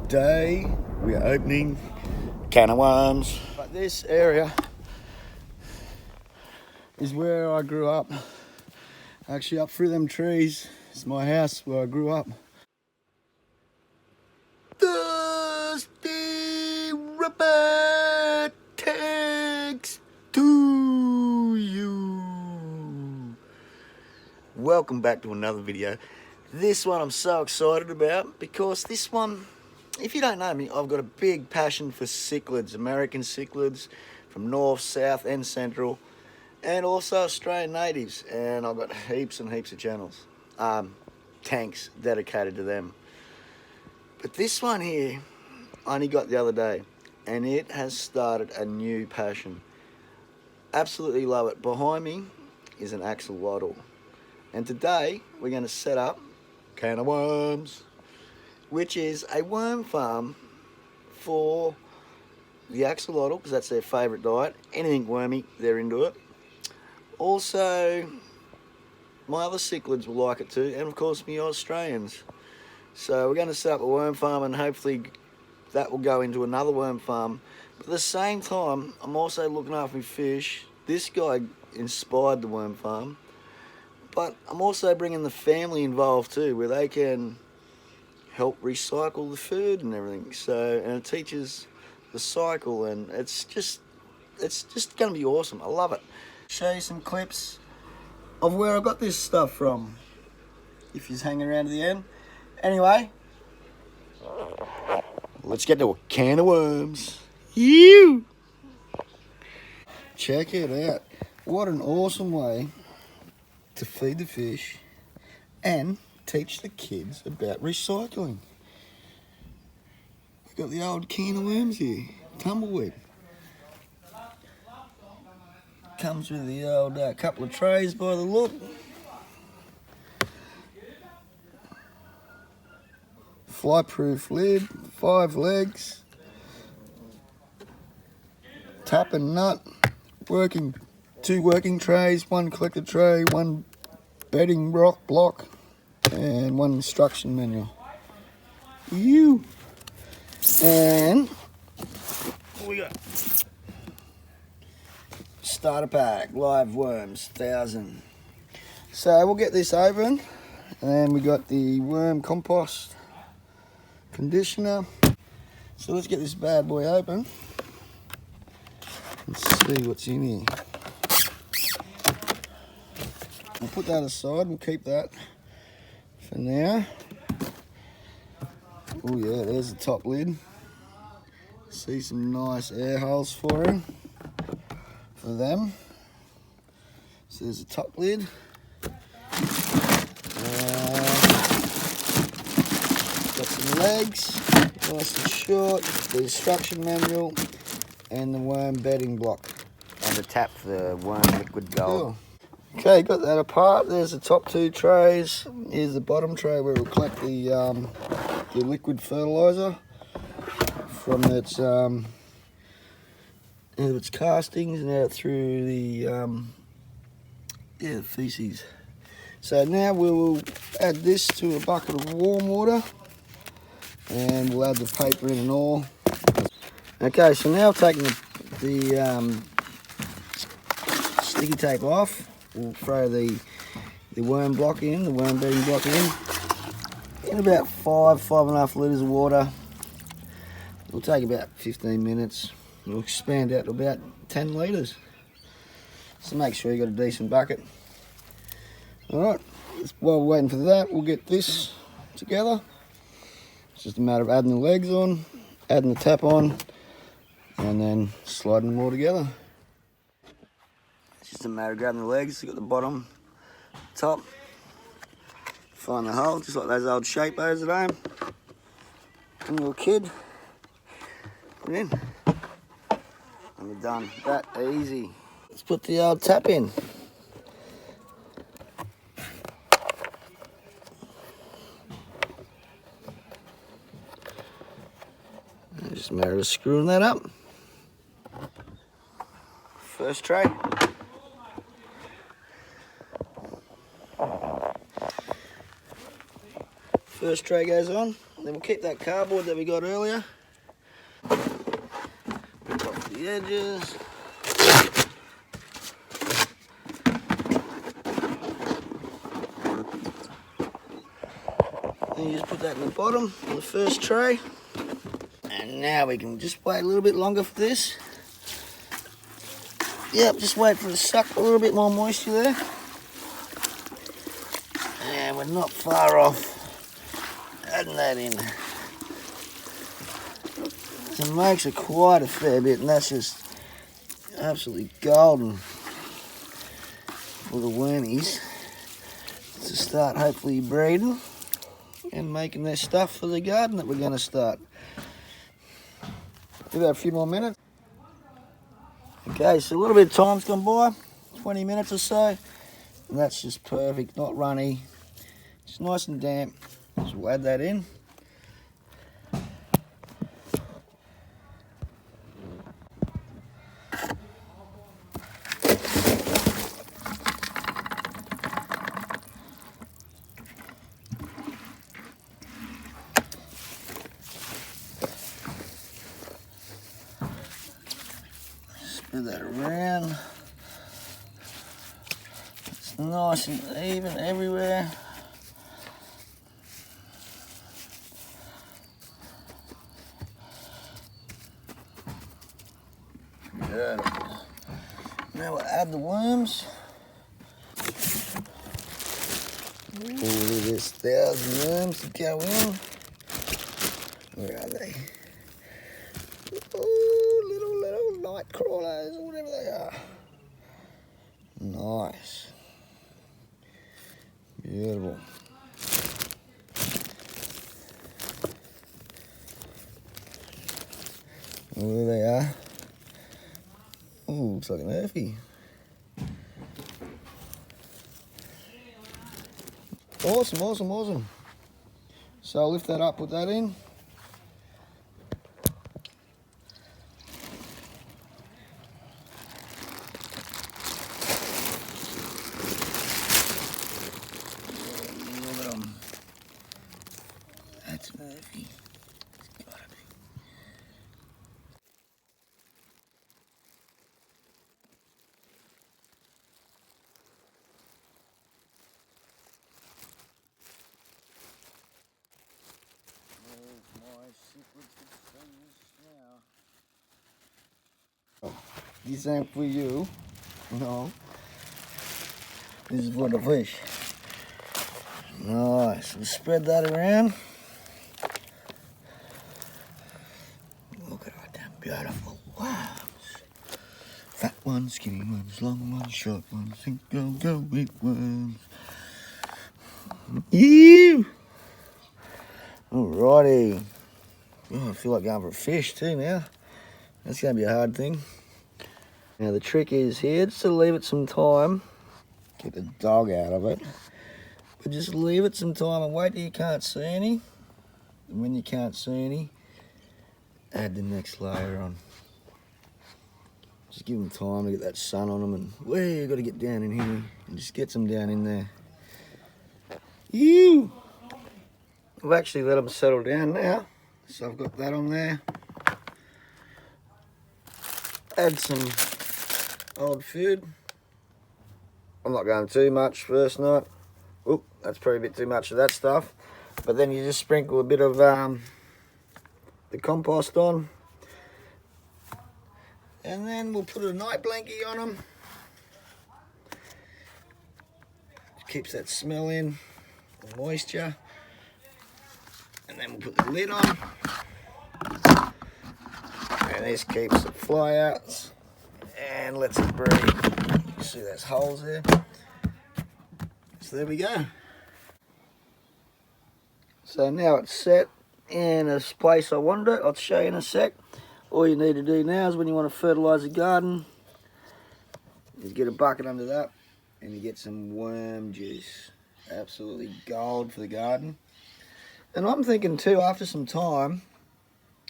Today we are opening can of worms. But this area is where I grew up. Actually, up through them trees is my house where I grew up. Dusty Rabbit takes to you. Welcome back to another video. This one I'm so excited about because this one, if you don't know me, I've got a big passion for cichlids, American cichlids from north, south and central, and also Australian natives, and I've got heaps and heaps of channels, tanks dedicated to them. But this one here, I only got the other day, and it has started a new passion. Absolutely love it. Behind me is an axolotl, and today we're going to set up Can of Worms, which is a worm farm for the axolotl, because that's their favourite diet. Anything wormy, they're into it. Also, my other cichlids will like it too, and of course me Australians. So we're going to set up a worm farm, and hopefully that will go into another worm farm. But at the same time, I'm also looking after my fish. This guy inspired the worm farm, but I'm also bringing the family involved too, where they can help recycle the food and everything. So, and it teaches the cycle, and it's just going to be awesome. I love it. Show you some clips of where I got this stuff from, if you're hanging around to the end. Anyway, let's get to a can of worms. You check it out. What an awesome way to feed the fish and teach the kids about recycling. We've got the old can of worms here, tumbleweed. Comes with the old couple of trays by the look. Fly-proof lid, 5 legs, tap and nut, 2 working trays, 1 collector tray, 1 bedding block, and 1 instruction manual. And we got starter pack, live worms, 1,000. So we'll get this open, and then we got the worm compost conditioner. So let's get this bad boy open and see what's in here. I'll put that aside, we'll keep that for now. Oh yeah, there's the top lid. See some nice air holes for them. So there's the top lid. Got some legs, nice and short, the instruction manual, and the worm bedding block. And the tap for the worm liquid gold. Cool. Okay, got that apart. There's the top 2 trays. Here's the bottom tray where we'll collect the liquid fertilizer from its castings and out through the feces. So now we will add this to a bucket of warm water, and we'll add the paper in and all. Okay, so now taking the sticky tape off, we'll throw the worm block in, the worm bedding block in about 5.5 litres of water. It'll take about 15 minutes. It'll expand out to about 10 litres. So make sure you got a decent bucket. Alright, while we're waiting for that, we'll get this together. It's just a matter of adding the legs on, adding the tap on, and then sliding them all together. It's just a matter of grabbing the legs, you got the bottom, top, find the hole, just like those old shapos at home. And a little kid, put it in, and we're done. That easy. Let's put the old tap in. Just a matter of screwing that up. First tray. First tray goes on. Then we'll keep that cardboard that we got earlier. Rip off the edges. And you just put that in the bottom on the first tray. And now we can just wait a little bit longer for this. Yep, just wait for it to suck a little bit more moisture there. And we're not far off adding that in. So it makes it quite a fair bit, and that's just absolutely golden for the wormies to start hopefully breeding and making their stuff for the garden that we're going to start. Give that a few more minutes. Okay, so a little bit of time's gone by, 20 minutes or so, and that's just perfect, not runny. It's nice and damp. So we'll add that in. Spread that around. It's nice and even everywhere. Good. Now we'll add the worms. All of this 1,000 worms to go in. Where are they? Oh, little night crawlers, or whatever they are. Nice. Beautiful. Oh, there they are. Oh, looks like an earthy. Awesome, awesome, awesome. So I'll lift that up, put that in. Look at them. That's an earthy. It's gotta be. Oh, this ain't for you. No. This is for the fish. Nice. We'll spread that around. Look at all them beautiful worms. Fat ones, skinny ones, long ones, short ones, think go big worms. Ew! Alrighty. Oh, I feel like going for a fish too now. That's going to be a hard thing. Now the trick is here, just to leave it some time. Get the dog out of it. But just leave it some time and wait till you can't see any. And when you can't see any, add the next layer on. Just give them time to get that sun on them, and you've got to get down in here and just get some down in there. Ew! I've actually let them settle down now. So I've got that on there. Add some old food. I'm not going too much first night. Oop, that's probably a bit too much of that stuff. But then you just sprinkle a bit of the compost on. And then we'll put a night blankie on them. Keeps that smell in, the moisture. And then we'll put the lid on. And this keeps the fly outs and lets it breathe. You see there's holes there. So there we go. So now it's set in a place I wanted it. I'll show you in a sec. All you need to do now is when you want to fertilise the garden, is get a bucket under that and you get some worm juice. Absolutely gold for the garden. And I'm thinking too, after some time,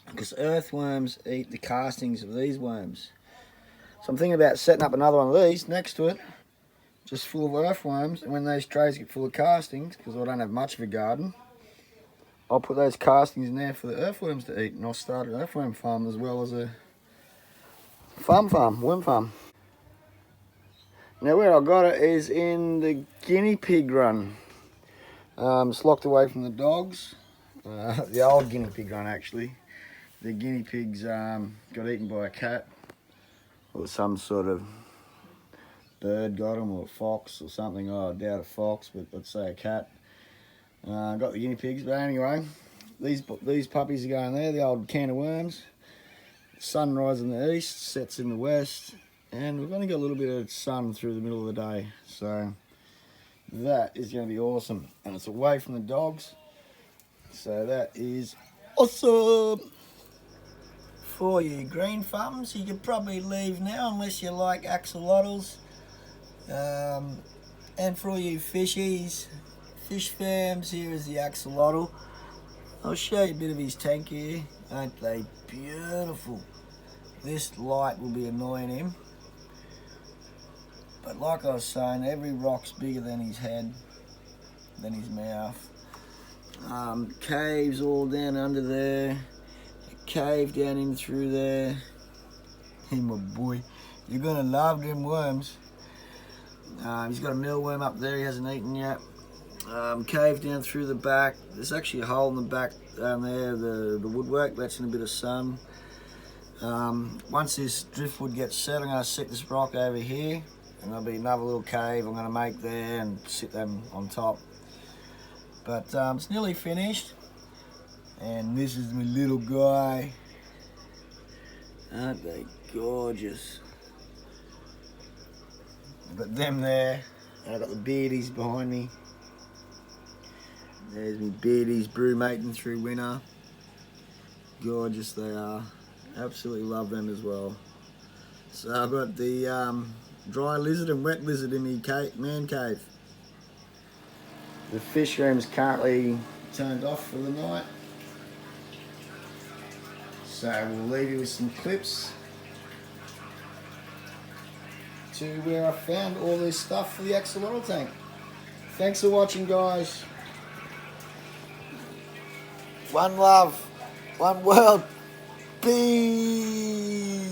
because earthworms eat the castings of these worms. So I'm thinking about setting up another one of these next to it, just full of earthworms, and when these trays get full of castings, because I don't have much of a garden, I'll put those castings in there for the earthworms to eat, and I'll start an earthworm farm as well as a worm farm. Now where I got it is in the guinea pig run. It's locked away from the dogs. The old guinea pig run actually. The guinea pigs got eaten by a cat or some sort of bird got them, or a fox or something. Oh, I doubt a fox, but let's say a cat. Got the guinea pigs, but anyway, these puppies are going there, the old can of worms. Sunrise in the east, sets in the west, and we've only got a little bit of sun through the middle of the day, so that is going to be awesome. And it's away from the dogs, so that is awesome. For you green thumbs, you could probably leave now unless you like axolotls. And for all you fishies, fish farms, here is the axolotl. I'll show you a bit of his tank here. Aren't they beautiful? This light will be annoying him. But like I was saying, every rock's bigger than his head, than his mouth. Caves all down under there. A cave down in through there. Hey my boy, you're gonna love them worms. He's got a mealworm up there he hasn't eaten yet. Cave down through the back. There's actually a hole in the back down there, the woodwork, that's in a bit of sun. Once this driftwood gets set, I'm going to set this rock over here, and there'll be another little cave I'm going to make there and sit them on top. But it's nearly finished, and this is my little guy. Aren't they gorgeous? I've got them there, and I've got the beardies behind me. There's me beardies brewmating through winter. Gorgeous they are. Absolutely love them as well. So I've got the dry lizard and wet lizard in my man cave. The fish room is currently turned off for the night. So we'll leave you with some clips to where I found all this stuff for the axolotl tank. Thanks for watching, guys. One love, one world, peace.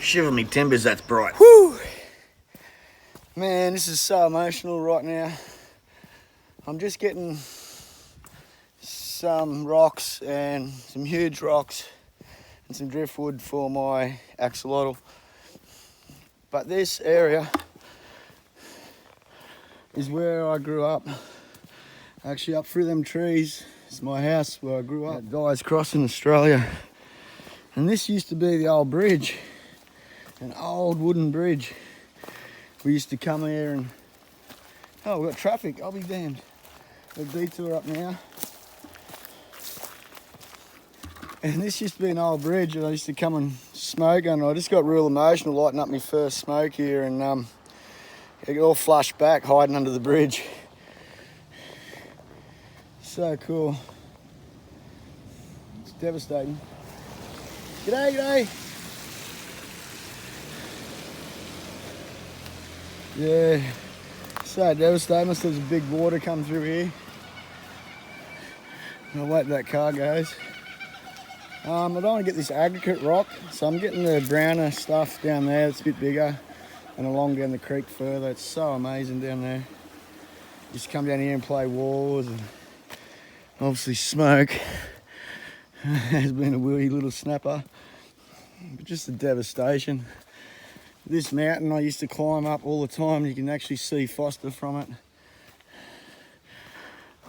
Shiver me timbers, that's bright. Whew. Man, this is so emotional right now. I'm just getting some rocks and some huge rocks and some driftwood for my axolotl. But this area is where I grew up. Actually, up through them trees is my house where I grew up. Guys Crossing, Australia. And this used to be the old bridge, an old wooden bridge. We used to come here and, oh, we've got traffic, I'll be damned. A detour up now. And this used to be an old bridge, and I used to come and smoke, and I just got real emotional lighting up my first smoke here, and it all flushed back hiding under the bridge. So cool. It's devastating. G'day, g'day. Yeah, so devastating. Must have a big water come through here. I'll wait till that car goes. I don't want to get this aggregate rock, so I'm getting the browner stuff down there. It's a bit bigger, and along down the creek further. It's so amazing down there. Just come down here and play wars and obviously smoke. Has been a wee little snapper, but just a devastation. This mountain I used to climb up all the time. You can actually see Foster from it.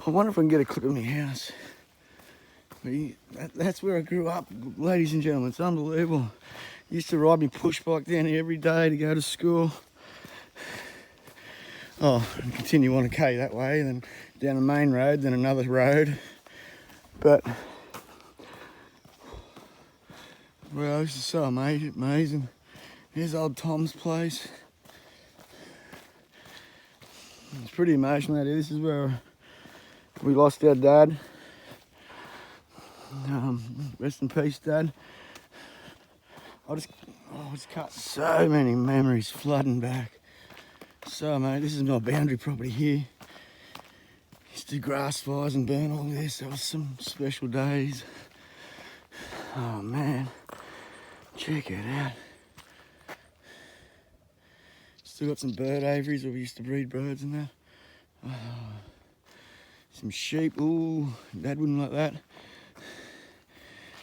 I wonder if I can get a clip of my house. That's where I grew up, ladies and gentlemen. It's unbelievable. Used to ride my push bike down here every day to go to school. Oh, and continue on a K that way, then down the main road, then another road. But, well, this is so amazing. Here's old Tom's place. It's pretty emotional out here. This is where we lost our dad. Rest in peace, Dad. I just cut so many memories flooding back. So, mate, this is my boundary property here. Used used to grass fires and burn all this. That was some special days. Oh man, check it out. Still got some bird aviaries where we used to breed birds and that. Oh, some sheep. Ooh, Dad wouldn't like that.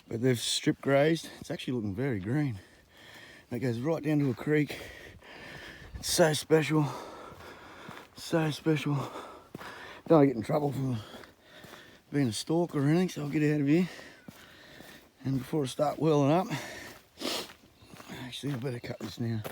But they've strip grazed. It's actually looking very green. That goes right down to a creek. It's so special. So special. Don't want to get in trouble for being a stalker or anything, so I'll get out of here. And before I start whirling up, actually I better cut this now.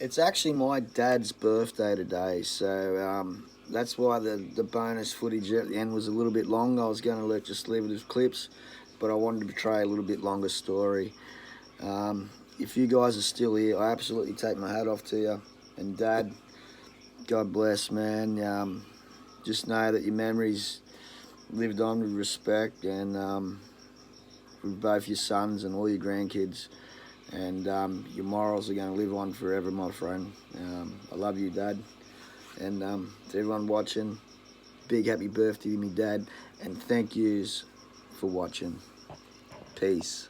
It's actually my dad's birthday today, so that's why the bonus footage at the end was a little bit long. I was going to just leave it as clips, but I wanted to portray a little bit longer story. If you guys are still here, I absolutely take my hat off to you. And Dad, God bless, man. Just know that your memories lived on with respect, and with both your sons and all your grandkids. And your morals are going to live on forever, my friend. I love you, Dad. And to everyone watching, big happy birthday to me, Dad. And thank yous for watching. Peace.